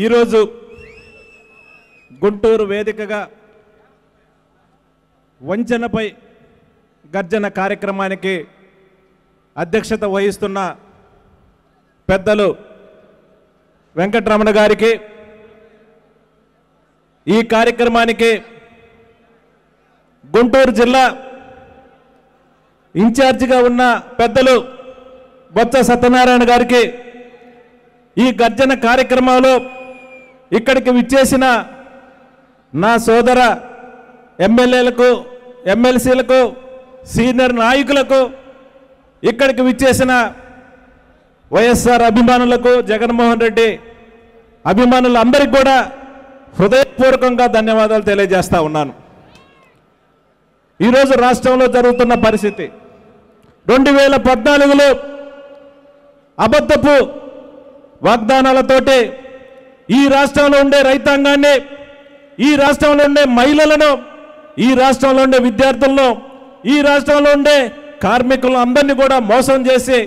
ఈరోజు గుంటూరు వేదికగా వంచనపై గర్జన కార్యక్రమానికి అధ్యక్షత వహిస్తున్న పెద్దలు వెంకటరమణ గారికి, ఈ కార్యక్రమానికి గుంటూరు జిల్లా ఇన్ఛార్జిగా ఉన్న పెద్దలు బొత్స సత్యనారాయణ గారికి, ఈ గర్జన కార్యక్రమంలో ఇక్కడికి విచ్చేసిన నా సోదర ఎమ్మెల్యేలకు, ఎమ్మెల్సీలకు, సీనియర్ నాయకులకు, ఇక్కడికి విచ్చేసిన వైఎస్ఆర్ అభిమానులకు, జగన్మోహన్ రెడ్డి అభిమానులందరికీ కూడా హృదయపూర్వకంగా ధన్యవాదాలు తెలియజేస్తా ఉన్నాను. ఈరోజు రాష్ట్రంలో జరుగుతున్న పరిస్థితి 2014లో అబద్ధపు వాగ్దానాలతోటి ఈ రాష్ట్రంలో ఉండే రైతాంగాన్ని, ఈ రాష్ట్రంలో ఉండే మహిళలను, ఈ రాష్ట్రంలో ఉండే విద్యార్థులను, ఈ రాష్ట్రంలో ఉండే కార్మికులను అందరినీ కూడా మోసం చేసి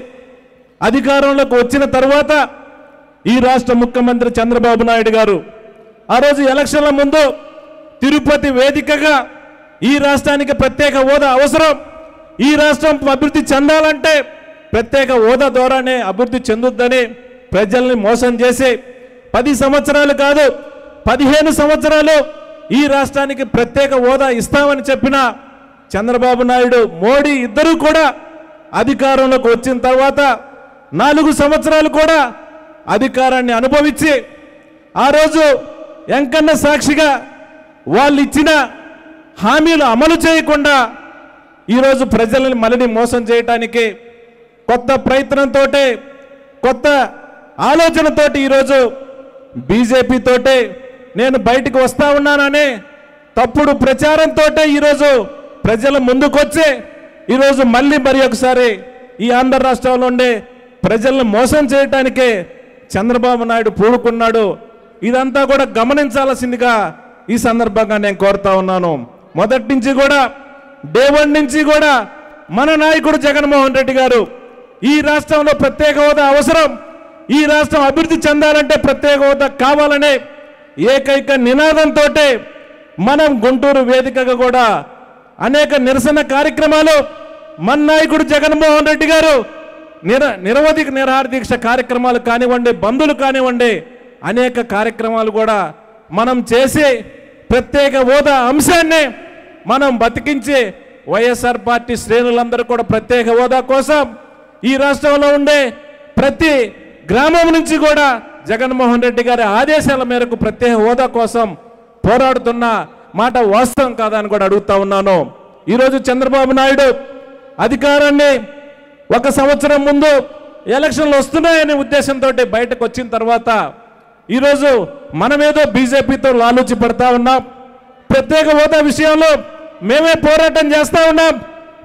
అధికారంలోకి వచ్చిన తర్వాత ఈ రాష్ట్ర ముఖ్యమంత్రి చంద్రబాబు నాయుడు గారు ఆ రోజు ఎలక్షన్ల ముందు తిరుపతి వేదికగా ఈ రాష్ట్రానికి ప్రత్యేక హోదా అవసరం, ఈ రాష్ట్రం అభివృద్ధి చెందాలంటే ప్రత్యేక హోదా ద్వారానే అభివృద్ధి చెందుద్దని ప్రజల్ని మోసం చేసి 10 సంవత్సరాలు కాదు 15 సంవత్సరాలు ఈ రాష్ట్రానికి ప్రత్యేక హోదా ఇస్తామని చెప్పిన చంద్రబాబు నాయుడు, మోడీ ఇద్దరూ కూడా అధికారంలోకి వచ్చిన తర్వాత 4 సంవత్సరాలు కూడా అధికారాన్ని అనుభవించి ఆ రోజు ఎంకన్న సాక్షిగా వాళ్ళు ఇచ్చిన హామీలు అమలు చేయకుండా ఈరోజు ప్రజలను మళ్ళీ మోసం చేయటానికి కొత్త ప్రయత్నంతో, కొత్త ఆలోచనతోటి ఈరోజు బీజేపీ తోటే నేను బయటికి వస్తా ఉన్నానని తప్పుడు ప్రచారంతో ఈరోజు ప్రజల ముందుకొచ్చి ఈరోజు మళ్ళీ మరి ఒకసారి ఈ ఆంధ్ర రాష్ట్రంలో ఉండే ప్రజలను మోసం చేయటానికే చంద్రబాబు నాయుడు పూనుకున్నాడు. ఇదంతా కూడా గమనించాల్సిందిగా ఈ సందర్భంగా నేను కోరుతా ఉన్నాను. మొదటి నుంచి కూడా, డే 1 నుంచి కూడా మన నాయకుడు జగన్మోహన్ రెడ్డి గారు ఈ రాష్ట్రంలో ప్రత్యేక హోదా అవసరం, ఈ రాష్ట్రం అభివృద్ధి చెందాలంటే ప్రత్యేక హోదా కావాలనే ఏకైక నినాదంతో మనం గుంటూరు వేదికగా కూడా అనేక నిరసన కార్యక్రమాలు, మన నాయకుడు జగన్మోహన్ రెడ్డి గారు నిరవధిక నిరాహార దీక్ష కార్యక్రమాలు కానివ్వండి, బంధులు కానివ్వండి, అనేక కార్యక్రమాలు కూడా మనం చేసి ప్రత్యేక హోదా అంశాన్ని మనం బతికించి వైఎస్ఆర్ పార్టీ శ్రేణులందరూ కూడా ప్రత్యేక హోదా కోసం ఈ రాష్ట్రంలో ఉండే ప్రతి గ్రామం నుంచి కూడా జగన్మోహన్ రెడ్డి గారి ఆదేశాల మేరకు ప్రత్యేక హోదా కోసం పోరాడుతున్న మాట వాస్తవం కాదని కూడా అడుగుతా ఉన్నాను. ఈరోజు చంద్రబాబు నాయుడు అధికారాన్ని 1 సంవత్సరం ముందు ఎలక్షన్లు వస్తున్నాయనే ఉద్దేశంతో బయటకు వచ్చిన తర్వాత ఈరోజు మనమేదో బీజేపీతో లాలూచి పడతా ఉన్నాం, ప్రత్యేక హోదా విషయంలో మేమే పోరాటం చేస్తా ఉన్నాం,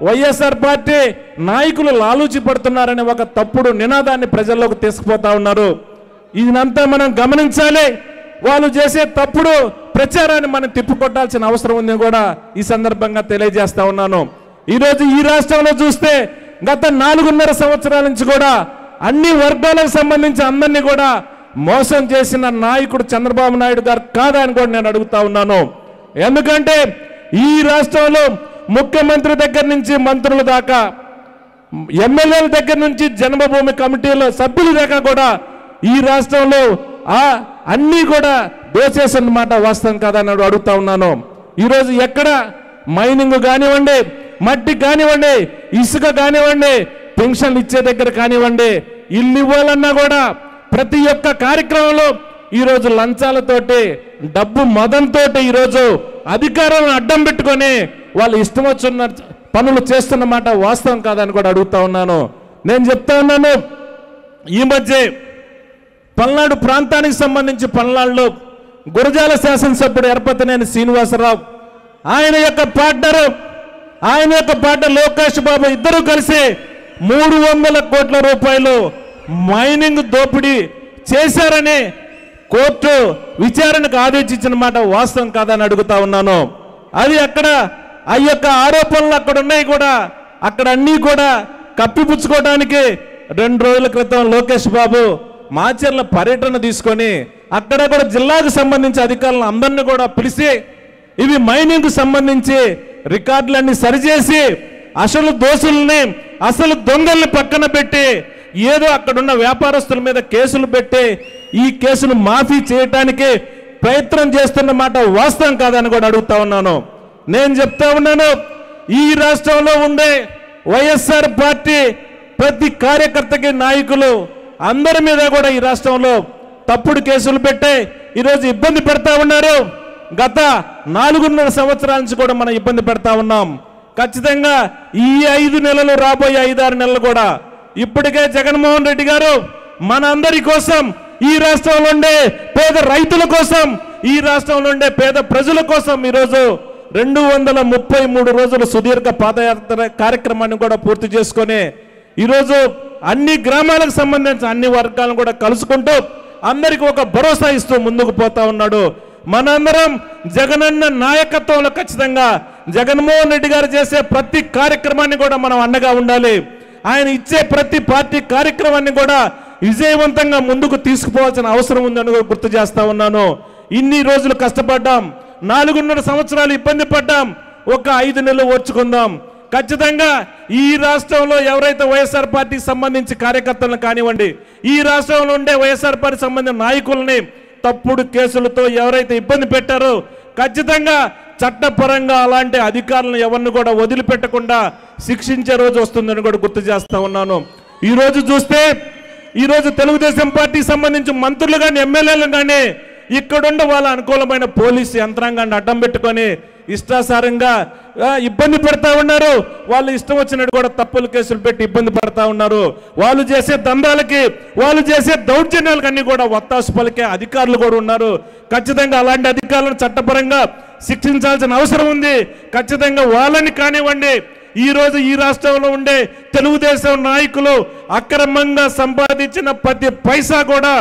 వైఎస్ఆర్ పార్టీ నాయకులు లాలూచి పడుతున్నారనే ఒక తప్పుడు నినాదాన్ని ప్రజల్లోకి తీసుకుపోతా ఉన్నారు. ఇదంతా మనం గమనించాలి. వాళ్ళు చేసే తప్పుడు ప్రచారాన్ని మనం తిప్పుకొట్టాల్సిన అవసరం ఉందని కూడా ఈ సందర్భంగా తెలియజేస్తా ఉన్నాను. ఈరోజు ఈ రాష్ట్రంలో చూస్తే గత 4.5 సంవత్సరాల నుంచి కూడా అన్ని వర్గాలకు సంబంధించి అందరినీ కూడా మోసం చేసిన నాయకుడు చంద్రబాబు నాయుడు గారు కాదా అని కూడా నేను అడుగుతా ఉన్నాను. ఎందుకంటే ఈ రాష్ట్రంలో ముఖ్యమంత్రి దగ్గర నుంచి మంత్రుల దాకా, ఎమ్మెల్యేల దగ్గర నుంచి జన్మభూమి కమిటీల సభ్యుల దాకా కూడా ఈ రాష్ట్రంలో అన్నీ కూడా దోచేసన్నమాట వాస్తవం కాదని అడుగుతా ఉన్నాను. ఈరోజు ఎక్కడ మైనింగ్ కానివ్వండి, మట్టి కానివ్వండి, ఇసుక కానివ్వండి, పెన్షన్లు ఇచ్చే దగ్గర కానివ్వండి, ఇల్లు ఇవ్వాలన్నా కూడా ప్రతి ఒక్క కార్యక్రమంలో ఈరోజు లంచాలతోటి, డబ్బు మదంతో ఈరోజు అధికారాలను అడ్డం పెట్టుకొని వాళ్ళు ఇష్టం వచ్చిన పనులు చేస్తున్నమాట వాస్తవం కాదని కూడా అడుగుతా ఉన్నాను. నేను చెప్తా ఉన్నాను, ఈ మధ్య పల్నాడు ప్రాంతానికి సంబంధించి పల్నాడులో గురజాల శాసనసభ్యుడు ఎరపతినేని శ్రీనివాసరావు, ఆయన యొక్క పార్ట్నర్ లోకేష్ బాబు ఇద్దరు కలిసి 300 కోట్ల రూపాయలు మైనింగ్ దోపిడీ చేశారని కోర్టు విచారణకు ఆదేశించిన మాట వాస్తవం కాదని అడుగుతా ఉన్నాను. అది అక్కడ ఆ యొక్క ఆరోపణలు అక్కడ ఉన్నాయి కూడా, అక్కడ అన్నీ కూడా కప్పిపుచ్చుకోవడానికి 2 రోజుల క్రితం లోకేష్ బాబు మాచర్ల పర్యటన తీసుకొని అక్కడ కూడా జిల్లాకు సంబంధించి అధికారులను అందరినీ కూడా పిలిచి ఇవి మైనింగ్కు సంబంధించి రికార్డులన్నీ సరిచేసి అసలు దోషుల్ని అసలు దొంగల్ని పక్కన పెట్టి ఏదో అక్కడున్న వ్యాపారస్తుల మీద కేసులు పెట్టి ఈ కేసును మాఫీ చేయటానికి ప్రయత్నం చేస్తున్న మాట వాస్తవం కాదని కూడా అడుగుతా ఉన్నాను. నేను చెప్తా ఉన్నాను, ఈ రాష్ట్రంలో ఉండే వైఎస్ఆర్ పార్టీ ప్రతి కార్యకర్తకి నాయకులు అందరి మీద కూడా ఈ రాష్ట్రంలో తప్పుడు కేసులు పెట్టి ఈరోజు ఇబ్బంది పెడతా ఉన్నారు. గత 4.5 సంవత్సరాల నుంచి కూడా మనం ఇబ్బంది పెడతా ఉన్నాం. ఖచ్చితంగా ఈ 5 నెలలు రాబోయే 5-6 నెలలు కూడా ఇప్పటికే జగన్మోహన్ రెడ్డి గారు మన అందరి కోసం, ఈ రాష్ట్రంలో ఉండే పేద రైతుల కోసం, ఈ రాష్ట్రంలో ఉండే పేద ప్రజల కోసం ఈరోజు 233 రోజుల సుదీర్ఘ పాదయాత్ర కార్యక్రమాన్ని కూడా పూర్తి చేసుకొని ఈరోజు అన్ని గ్రామాలకు సంబంధించిన అన్ని వర్గాలను కూడా కలుసుకుంటూ అందరికీ ఒక భరోసా ఇస్తూ ముందుకు పోతా ఉన్నాడు. మనందరం జగనన్న నాయకత్వంలో ఖచ్చితంగా జగన్మోహన్ రెడ్డి గారు చేసే ప్రతి కార్యక్రమాన్ని కూడా మనం అండగా ఉండాలి. ఆయన ఇచ్చే ప్రతి పార్టీ కార్యక్రమాన్ని కూడా విజయవంతంగా ముందుకు తీసుకుపోవాల్సిన అవసరం ఉందని గుర్తు చేస్తా ఉన్నాను. ఇన్ని రోజులు కష్టపడ్డాం, 4.5 సంవత్సరాలు ఇబ్బంది పడ్డాం, ఒక 5 నెలలు ఓర్చుకుందాం. ఖచ్చితంగా ఈ రాష్ట్రంలో ఎవరైతే వైఎస్ఆర్ పార్టీకి సంబంధించి కార్యకర్తలను కానివ్వండి, ఈ రాష్ట్రంలో ఉండే వైఎస్ఆర్ పార్టీకి సంబంధించిన నాయకుల్ని తప్పుడు కేసులతో ఎవరైతే ఇబ్బంది పెట్టారో ఖచ్చితంగా చట్టపరంగా అలాంటి అధికారులను ఎవరిని కూడా వదిలిపెట్టకుండా శిక్షించే రోజు వస్తుందని కూడా గుర్తు చేస్తా ఉన్నాను. ఈరోజు చూస్తే ఈరోజు తెలుగుదేశం పార్టీకి సంబంధించి మంత్రులు కానీ ఎమ్మెల్యేలు కానీ ఇక్కడుండే వాళ్ళ అనుకూలమైన పోలీసు యంత్రాంగాన్ని అడ్డం పెట్టుకొని ఇష్టాసారంగా ఇబ్బంది పెడతా ఉన్నారు. వాళ్ళు ఇష్టం వచ్చినట్టు కూడా తప్పులు కేసులు పెట్టి ఇబ్బంది పడతా ఉన్నారు. వాళ్ళు చేసే దందాలకి, వాళ్ళు చేసే దౌర్జన్యాలకు అన్ని కూడా వత్తాసు పలికే అధికారులు కూడా ఉన్నారు. ఖచ్చితంగా అలాంటి అధికారులను చట్టపరంగా శిక్షించాల్సిన అవసరం ఉంది. ఖచ్చితంగా వాళ్ళని కానివ్వండి, ఈరోజు ఈ రాష్ట్రంలో ఉండే తెలుగుదేశం నాయకులు అక్రమంగా సంపాదించిన ప్రతి పైసా కూడా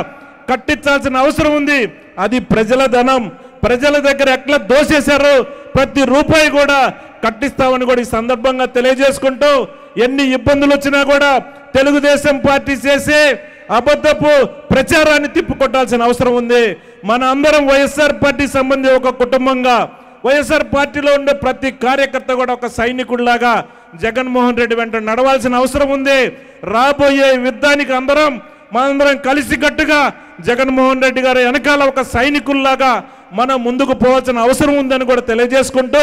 కట్టించాల్సిన అవసరం ఉంది. అది ప్రజల ధనం, ప్రజల దగ్గర ఎట్లా దోచేశారో ప్రతి రూపాయి కూడా కట్టిస్తామని కూడా ఈ సందర్భంగా తెలియజేసుకుంటూ, ఎన్ని ఇబ్బందులు వచ్చినా కూడా తెలుగుదేశం పార్టీ చేసే అబద్ధపు ప్రచారాన్ని తిప్పుకొట్టాల్సిన అవసరం ఉంది. మన అందరం వైఎస్ఆర్ పార్టీ సంబంధించి ఒక కుటుంబంగా, వైఎస్ఆర్ పార్టీలో ఉండే ప్రతి కార్యకర్త కూడా ఒక సైనికుడిలాగా జగన్మోహన్ రెడ్డి వెంట నడవాల్సిన అవసరం ఉంది. రాబోయే యుద్ధానికి మనందరం కలిసికట్టుగా జగన్మోహన్ రెడ్డి గారి వెనకాల ఒక సైనికుల్లాగా మనం ముందుకు పోవాల్సిన అవసరం ఉందని కూడా తెలియజేసుకుంటూ,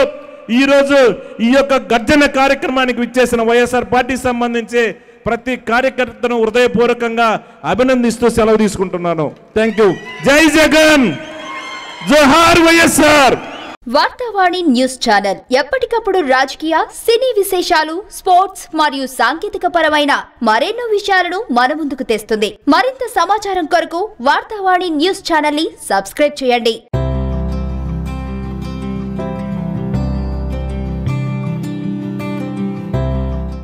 ఈరోజు ఈ యొక్క గర్జన కార్యక్రమానికి విచ్చేసిన వైఎస్ఆర్ పార్టీకి సంబంధించి ప్రతి కార్యకర్తను హృదయపూర్వకంగా అభినందిస్తూ సెలవు తీసుకుంటున్నాను. Thank you. జై జగన్, జోహార్ వైఎస్ఆర్. వార్తావాణి న్యూస్ ఛానల్ ఎప్పటికప్పుడు రాజకీయ, సినీ విశేషాలు, స్పోర్ట్స్ మరియు సాంకేతిక పరమైన మరెన్నో విషయాలను మన ముందుకు తెస్తుంది. మరింత సమాచారం కొరకు వార్తావాణి న్యూస్ ఛానల్ ని సబ్స్క్రైబ్ చేయండి.